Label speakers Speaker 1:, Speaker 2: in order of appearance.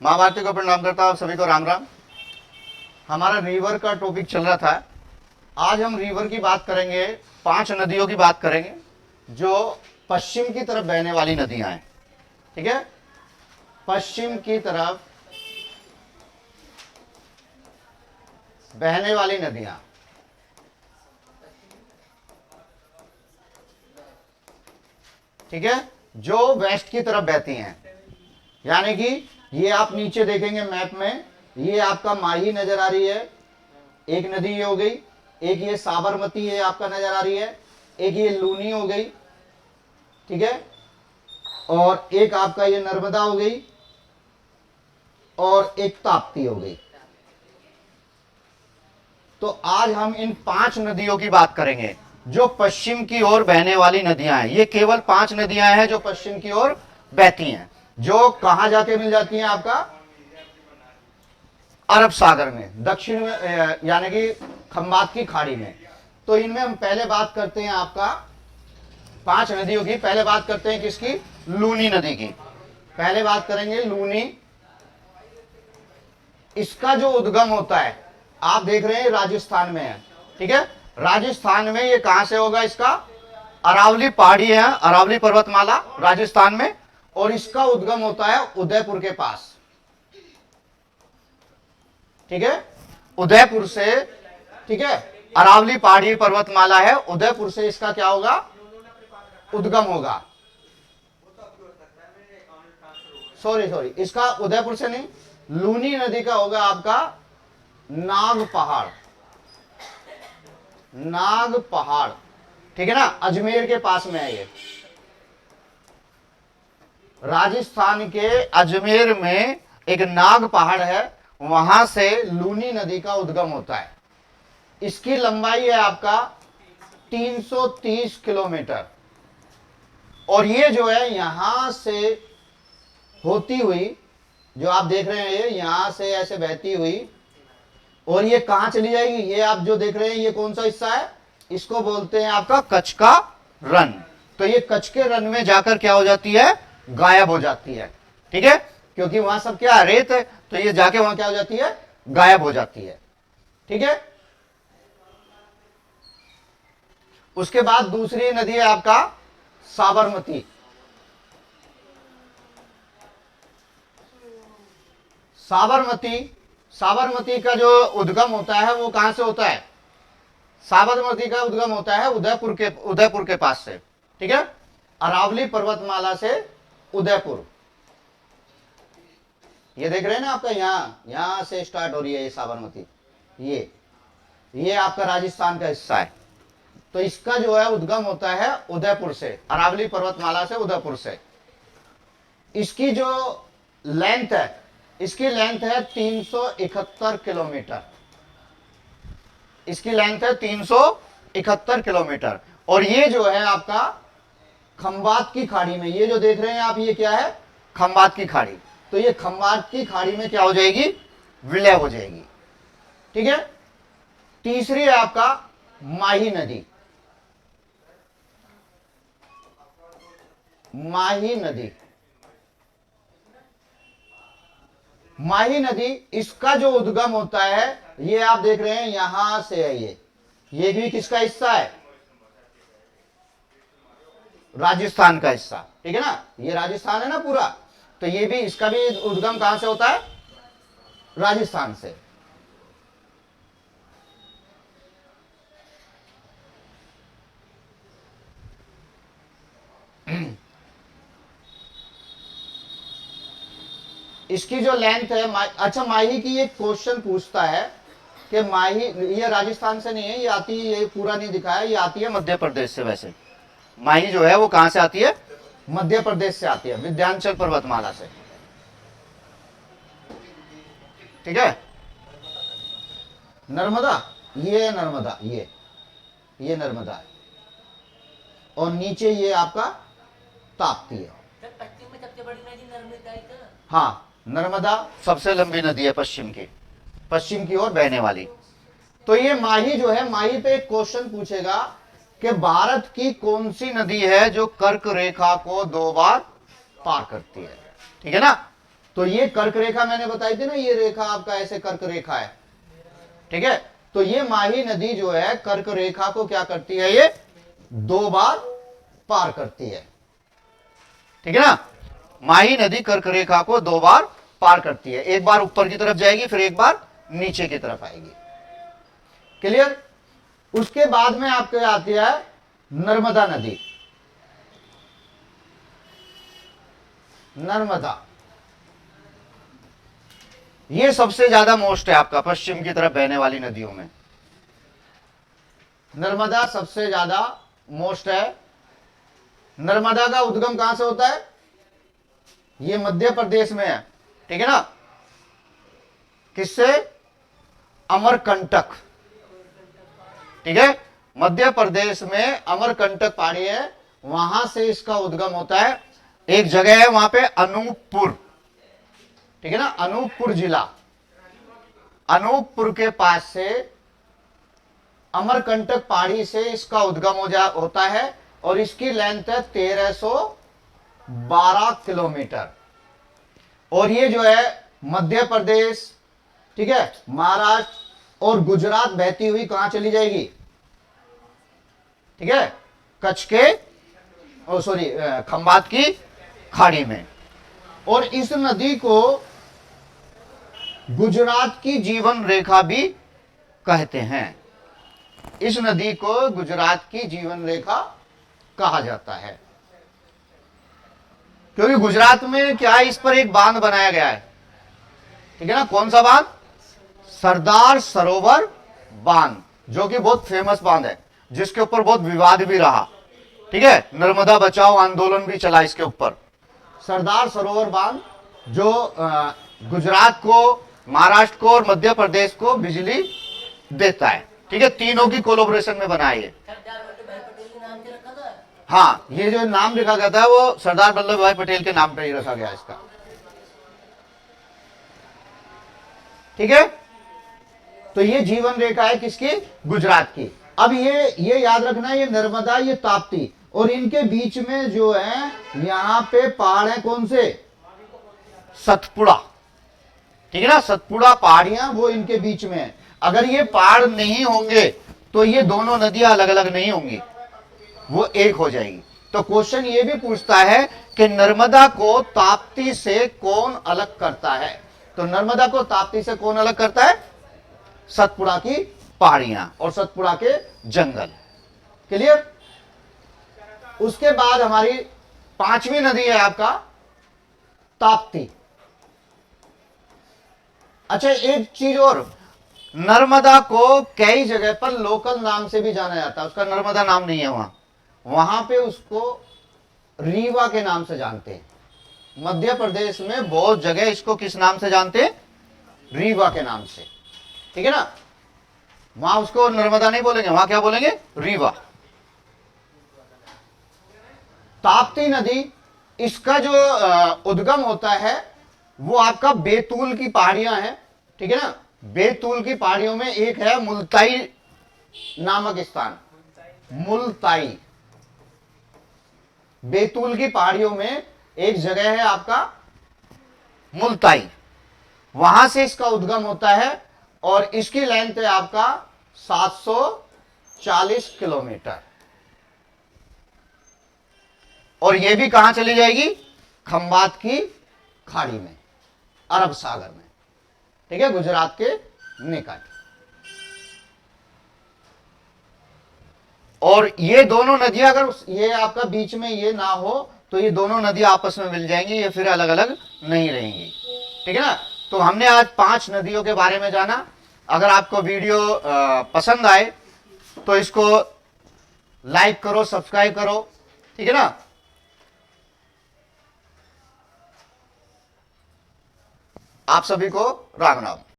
Speaker 1: माँ भारती को प्रणाम करता हूँ, सभी को राम राम। हमारा रिवर का टॉपिक चल रहा था। आज हम रिवर की बात करेंगे, 5 नदियों की बात करेंगे जो पश्चिम की तरफ बहने वाली नदियां हैं। ठीक है, पश्चिम की तरफ बहने वाली नदियां, ठीक है, जो वेस्ट की तरफ बहती हैं। यानी कि ये आप नीचे देखेंगे मैप में, ये आपका माही नजर आ रही है, एक नदी ये हो गई, एक ये साबरमती है आपका नजर आ रही है, एक ये लूनी हो गई, ठीक है, और एक आपका ये नर्मदा हो गई, और एक ताप्ती हो गई। तो आज हम इन 5 नदियों की बात करेंगे जो पश्चिम की ओर बहने वाली नदियां हैं। ये केवल 5 नदियां हैं जो पश्चिम की ओर बहती हैं, जो कहां जाके मिल जाती हैं आपका अरब सागर में, दक्षिण में, यानी कि खंबात की खाड़ी में। तो इनमें हम पहले बात करते हैं आपका 5 नदियों की। पहले बात करते हैं किसकी? लूनी नदी की। पहले बात करेंगे लूनी। इसका जो उद्गम होता है आप देख रहे हैं राजस्थान में है, ठीक है। राजस्थान में ये कहां से होगा? इसका अरावली पहाड़ी है, अरावली पर्वतमाला राजस्थान में, और इसका उद्गम होता है उदयपुर के पास, ठीक है, उदयपुर से, ठीक है। अरावली पहाड़ी पर्वतमाला है, उदयपुर से इसका क्या होगा? उद्गम होगा। सॉरी, इसका उदयपुर से नहीं, लूनी नदी का होगा आपका नाग पहाड़, नाग पहाड़, ठीक है ना, अजमेर के पास में है ये। राजस्थान के अजमेर में एक नाग पहाड़ है, वहां से लूनी नदी का उद्गम होता है। इसकी लंबाई है आपका 330 किलोमीटर, और ये जो है यहां से होती हुई, जो आप देख रहे हैं ये यहां से ऐसे बहती हुई, और ये कहां चली जाएगी? ये आप जो देख रहे हैं ये कौन सा हिस्सा है? इसको बोलते हैं आपका कच्छ का रन। तो ये कच्छ के रन में जाकर क्या हो जाती है? गायब हो जाती है, ठीक है, क्योंकि वहां सब क्या रेत है, तो ये जाके वहां क्या हो जाती है? गायब हो जाती है, ठीक है। उसके बाद दूसरी नदी है आपका साबरमती। साबरमती का जो उद्गम होता है वो कहां से होता है? साबरमती का उद्गम होता है उदयपुर के पास से, ठीक है, अरावली पर्वतमाला से उदयपुर। ये देख रहे हैं ना आपका, यहां से स्टार्ट हो रही है ये साबरमती, ये आपका राजस्थान का हिस्सा है। तो इसका जो है उद्गम होता है उदयपुर से, अरावली पर्वतमाला से, उदयपुर से। इसकी जो लेंथ है, इसकी लेंथ है 371 किलोमीटर, इसकी लेंथ है 371 किलोमीटर। और ये जो है आपका खंबात की खाड़ी में, ये जो देख रहे हैं आप, ये क्या है? खंबात की खाड़ी। तो ये खंबात की खाड़ी में क्या हो जाएगी? विलय हो जाएगी, ठीक है। तीसरी है आपका माही नदी। माही नदी, इसका जो उद्गम होता है ये आप देख रहे हैं यहां से है, ये भी किसका हिस्सा है? राजस्थान का हिस्सा, ठीक है ना, ये राजस्थान है ना पूरा, तो ये भी, इसका भी उद्गम कहां से होता है? राजस्थान से। इसकी जो लेंथ है, अच्छा, माही की एक क्वेश्चन पूछता है कि माही, ये राजस्थान से नहीं है, ये आती है, ये पूरा नहीं दिखाया, ये आती है मध्य प्रदेश से। वैसे माही जो है वो कहां से आती है? मध्य प्रदेश से आती है, विंध्याचल पर्वतमाला से, ठीक है। नर्मदा, ये नर्मदा, ये नर्मदा है, और नीचे ये आपका ताप्ती है।
Speaker 2: पश्चिम में सबसे बड़ी नदी नर्मदा है।
Speaker 1: हाँ, नर्मदा सबसे लंबी नदी है पश्चिम की ओर बहने वाली। तो ये माही जो है, माही पे एक क्वेश्चन पूछेगा कि भारत की कौन सी नदी है जो कर्क रेखा को 2 बार पार करती है, ठीक है ना। तो ये कर्क रेखा मैंने बताई थी ना, ये रेखा आपका ऐसे कर्क रेखा है, ठीक है। तो ये माही नदी जो है कर्क रेखा को क्या करती है, ये 2 बार पार करती है, ठीक है ना। माही नदी कर्क रेखा को 2 बार पार करती है, एक बार ऊपर की तरफ जाएगी, फिर एक बार नीचे की तरफ आएगी। क्लियर। उसके बाद में आपके आती है नर्मदा नदी। नर्मदा ये सबसे ज्यादा मोस्ट है आपका पश्चिम की तरफ बहने वाली नदियों में। नर्मदा सबसे ज्यादा मोस्ट है। नर्मदा का उद्गम कहां से होता है, ये मध्य प्रदेश में है, ठीक है ना। किससे, अमरकंटक, ठीक है। मध्य प्रदेश में अमरकंटक पहाड़ी है, वहां से इसका उद्गम होता है। एक जगह है वहां पे अनूपपुर, ठीक है ना, अनूपपुर जिला, अनूपपुर के पास से अमरकंटक पहाड़ी से इसका उद्गम होता है और इसकी लेंथ है 1312 किलोमीटर। और ये जो है मध्य प्रदेश, ठीक है, महाराष्ट्र और गुजरात बहती हुई कहां चली जाएगी, ठीक है, कच्छ के खंबात की खाड़ी में। और इस नदी को गुजरात की जीवन रेखा भी कहते हैं। इस नदी को गुजरात की जीवन रेखा कहा जाता है, क्योंकि गुजरात में क्या है, इस पर एक बांध बनाया गया है, ठीक है ना। कौन सा बांध, सरदार सरोवर बांध, जो कि बहुत फेमस बांध है, जिसके ऊपर बहुत विवाद भी रहा, ठीक है। नर्मदा बचाओ आंदोलन भी चला इसके ऊपर। सरदार सरोवर बांध जो गुजरात को, महाराष्ट्र को और मध्य प्रदेश को बिजली देता है, ठीक है। तीनों की कोलैबोरेशन में बना है ये।
Speaker 2: सरदार वल्लभ भाई पटेल के नाम से रखा था।
Speaker 1: हाँ, ये जो नाम लिखा गया था वो सरदार वल्लभ भाई पटेल के नाम पर ही रखा गया इसका, ठीक है। तो ये जीवन रेखा है किसकी, गुजरात की। अब ये याद रखना, ये नर्मदा, ये ताप्ती, और इनके बीच में जो है यहां पे पहाड़ है, कौन से, सतपुड़ा, ठीक है ना। सतपुड़ा पहाड़ियां वो इनके बीच में है। अगर ये पहाड़ नहीं होंगे तो ये दोनों नदियां अलग अलग नहीं होंगी, वो एक हो जाएगी। तो क्वेश्चन ये भी पूछता है कि नर्मदा को ताप्ती से कौन अलग करता है। तो नर्मदा को ताप्ती से कौन अलग करता है, सतपुड़ा की पहाड़ियां और सतपुड़ा के जंगल। क्लियर। उसके बाद हमारी 5वीं नदी है आपका ताप्ती। अच्छा, एक चीज और, नर्मदा को कई जगह पर लोकल नाम से भी जाना जाता है, उसका नर्मदा नाम नहीं है वहां पे उसको रीवा के नाम से जानते हैं। मध्य प्रदेश में बहुत जगह इसको किस नाम से जानते हैं, रीवा के नाम से, ठीक है ना। वहां उसको नर्मदा नहीं बोलेंगे, वहां क्या बोलेंगे, रीवा। ताप्ती नदी, इसका जो उद्गम होता है वो आपका बैतूल की पहाड़ियां हैं, ठीक है ना। बैतूल की पहाड़ियों में एक है मुल्ताई नामक स्थान, मुल्ताई। बैतूल की पहाड़ियों में एक जगह है आपका मुल्ताई, वहां से इसका उद्गम होता है और इसकी लेंथ है आपका 740 किलोमीटर। और यह भी कहां चली जाएगी, खंबात की खाड़ी में, अरब सागर में, ठीक है, गुजरात के निकट। और ये दोनों नदियां, अगर ये आपका बीच में ये ना हो तो ये दोनों नदियां आपस में मिल जाएंगी, ये फिर अलग अलग नहीं रहेंगी, ठीक है ना। तो हमने आज 5 नदियों के बारे में जाना। अगर आपको वीडियो पसंद आए तो इसको लाइक करो, सब्सक्राइब करो, ठीक है ना। आप सभी को राम राम।